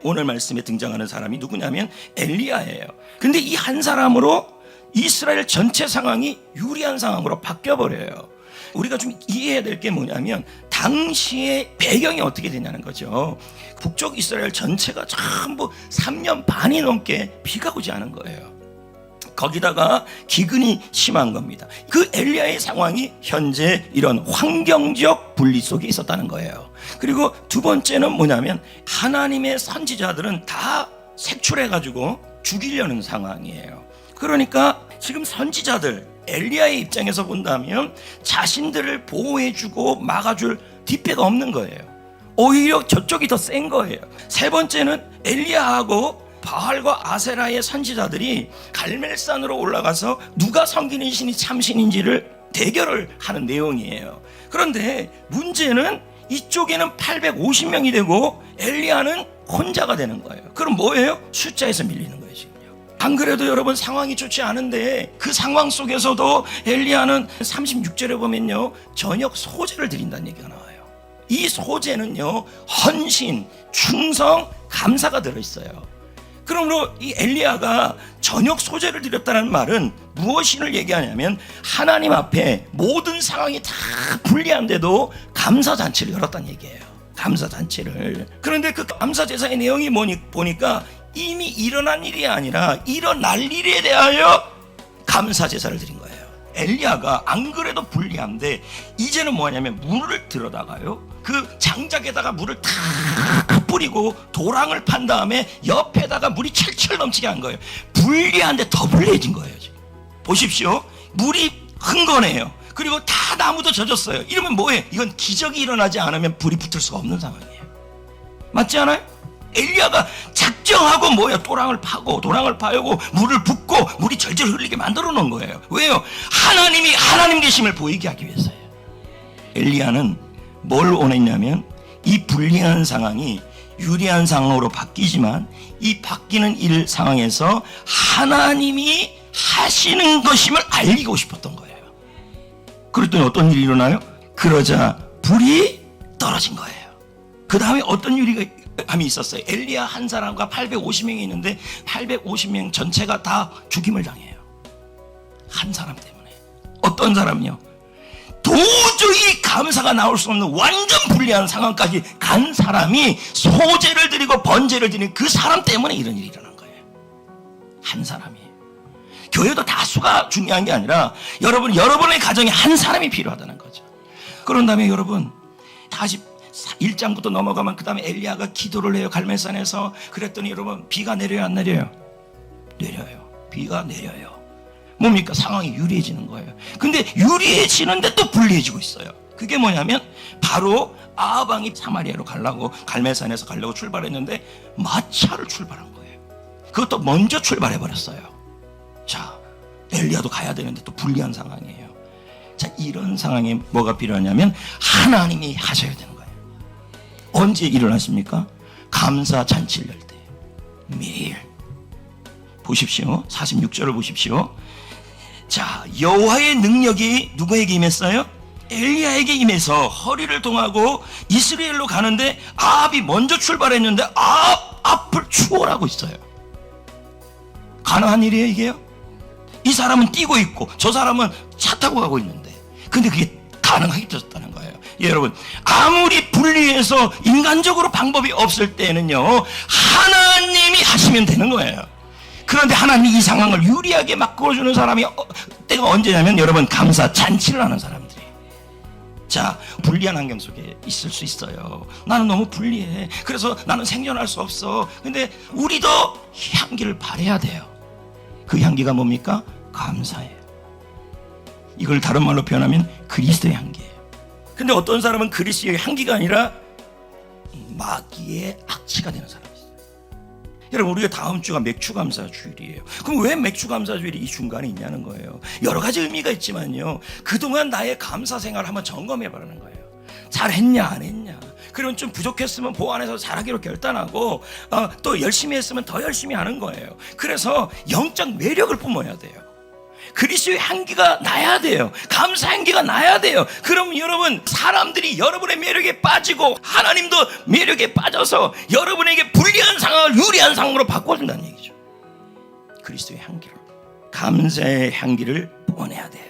오늘 말씀에 등장하는 사람이 누구냐면 엘리야예요. 근데 이 한 사람으로 이스라엘 전체 상황이 유리한 상황으로 바뀌어버려요. 우리가 좀 이해해야 될 게 뭐냐면 당시의 배경이 어떻게 되냐는 거죠. 북쪽 이스라엘 전체가 전부 3년 반이 넘게 비가 오지 않은 거예요. 거기다가 기근이 심한 겁니다. 그 엘리야의 상황이 현재 이런 환경적 분리 속에 있었다는 거예요. 그리고 두 번째는 뭐냐면 하나님의 선지자들은 다 색출해가지고 죽이려는 상황이에요. 그러니까 지금 선지자들 엘리야의 입장에서 본다면 자신들을 보호해주고 막아줄 뒷배가 없는 거예요. 오히려 저쪽이 더 센 거예요. 세 번째는 엘리야하고 바알과 아세라의 선지자들이 갈멜산으로 올라가서 누가 섬기는 신이 참신인지를 대결을 하는 내용이에요. 그런데 문제는 이쪽에는 850명이 되고 엘리야는 혼자가 되는 거예요. 그럼 뭐예요? 숫자에서 밀리는 거예요. 지금요. 안 그래도 여러분 상황이 좋지 않은데 그 상황 속에서도 엘리야는 36절에 보면요, 저녁 소제를 드린다는 얘기가 나와요. 이 소제는요, 헌신, 충성, 감사가 들어있어요. 그러므로 이 엘리야가 저녁 소제를 드렸다는 말은 무엇을 얘기하냐면 하나님 앞에 모든 상황이 다 불리한데도 감사잔치를 열었다는 얘기예요. 감사잔치를. 그런데 그 감사제사의 내용이 보니까 이미 일어난 일이 아니라 일어날 일에 대하여 감사제사를 드린 거예요. 엘리야가 안 그래도 불리한데 이제는 뭐냐면 물을 들어다가요, 그 장작에다가 물을 다 뿌리고 도랑을 판 다음에 옆에다가 물이 철철 넘치게 한 거예요. 불리한데 더 불리해진 거예요. 지금 보십시오. 물이 흥건해요. 그리고 다 나무도 젖었어요. 이러면 뭐예요? 이건 기적이 일어나지 않으면 불이 붙을 수가 없는 상황이에요. 맞지 않아요? 엘리야가 작정하고 뭐예요? 도랑을 파고 도랑을 파고 물을 붓고 물이 절절 흘리게 만들어 놓은 거예요. 왜요? 하나님이 하나님 계심을 보이게 하기 위해서예요. 엘리야는 뭘 원했냐면 이 불리한 상황이 유리한 상황으로 바뀌지만 이 바뀌는 일 상황에서 하나님이 하시는 것임을 알리고 싶었던 거예요. 그랬더니 어떤 일이 일어나요? 그러자 불이 떨어진 거예요. 그 다음에 어떤 함이 있었어요. 엘리야 한 사람과 850명이 있는데 850명 전체가 다 죽임을 당해요. 한 사람 때문에. 어떤 사람이요? 도저히 감사가 나올 수 없는 완전 불리한 상황까지 간 사람이 소제를 드리고 번제를 드리는 그 사람 때문에 이런 일이 일어난 거예요. 한 사람이에요. 교회도 다수가 중요한 게 아니라 여러분의 가정에 한 사람이 필요하다는 거죠. 그런 다음에 여러분 다시 1장부터 넘어가면 그 다음에 엘리야가 기도를 해요. 갈멜산에서. 그랬더니 여러분 비가 내려요, 안 내려요? 내려요. 비가 내려요. 뭡니까? 상황이 유리해지는 거예요. 근데 유리해지는데 또 불리해지고 있어요. 그게 뭐냐면 바로 아합 왕이 사마리아로 가려고 갈멜산에서 가려고 출발했는데 마차를 출발한 거예요. 그것도 먼저 출발해버렸어요. 자, 엘리야도 가야 되는데 또 불리한 상황이에요. 자, 이런 상황에 뭐가 필요하냐면 하나님이 하셔야 되는 거예요. 언제 일어나십니까? 감사 잔치를 열 때. 매일. 보십시오. 46절을 보십시오. 자, 여호와의 능력이 누구에게 임했어요? 엘리야에게 임해서 허리를 동하고 이스라엘로 가는데 아합이 먼저 출발했는데 아합 앞을 추월하고 있어요. 가능한 일이에요, 이게요? 이 사람은 뛰고 있고 저 사람은 차 타고 가고 있는데, 근데 그게 가능하게 되었다는 거예요. 여러분, 아무리 분리해서 인간적으로 방법이 없을 때는요, 하나님이 하시면 되는 거예요. 그런데 하나님이 이 상황을 유리하게 바꿔주는 사람이 때가 언제냐면 여러분, 감사 잔치를 하는 사람들이. 자, 불리한 환경 속에 있을 수 있어요. 나는 너무 불리해. 그래서 나는 생존할 수 없어. 근데 우리도 향기를 발해야 돼요. 그 향기가 뭡니까? 감사예요. 이걸 다른 말로 표현하면 그리스도의 향기예요. 근데 어떤 사람은 그리스도의 향기가 아니라 마귀의 악취가 되는 사람이 있어요. 여러분, 우리가 다음 주가 맥주감사 주일이에요. 그럼 왜 맥주감사 주일이 이 중간에 있냐는 거예요. 여러 가지 의미가 있지만요, 그동안 나의 감사 생활을 한번 점검해 보라는 거예요. 잘했냐 안 했냐. 그러면 좀 부족했으면 보완해서 잘하기로 결단하고 또 열심히 했으면 더 열심히 하는 거예요. 그래서 영적 매력을 뿜어야 돼요. 그리스도의 향기가 나야 돼요. 감사 향기가 나야 돼요. 그럼 여러분, 사람들이 여러분의 매력에 빠지고 하나님도 매력에 빠져서 여러분에게 불리한 상황을 유리한 상황으로 바꿔준다는 얘기죠. 그리스도의 향기로, 감사의 향기를 뿜어내야 돼요.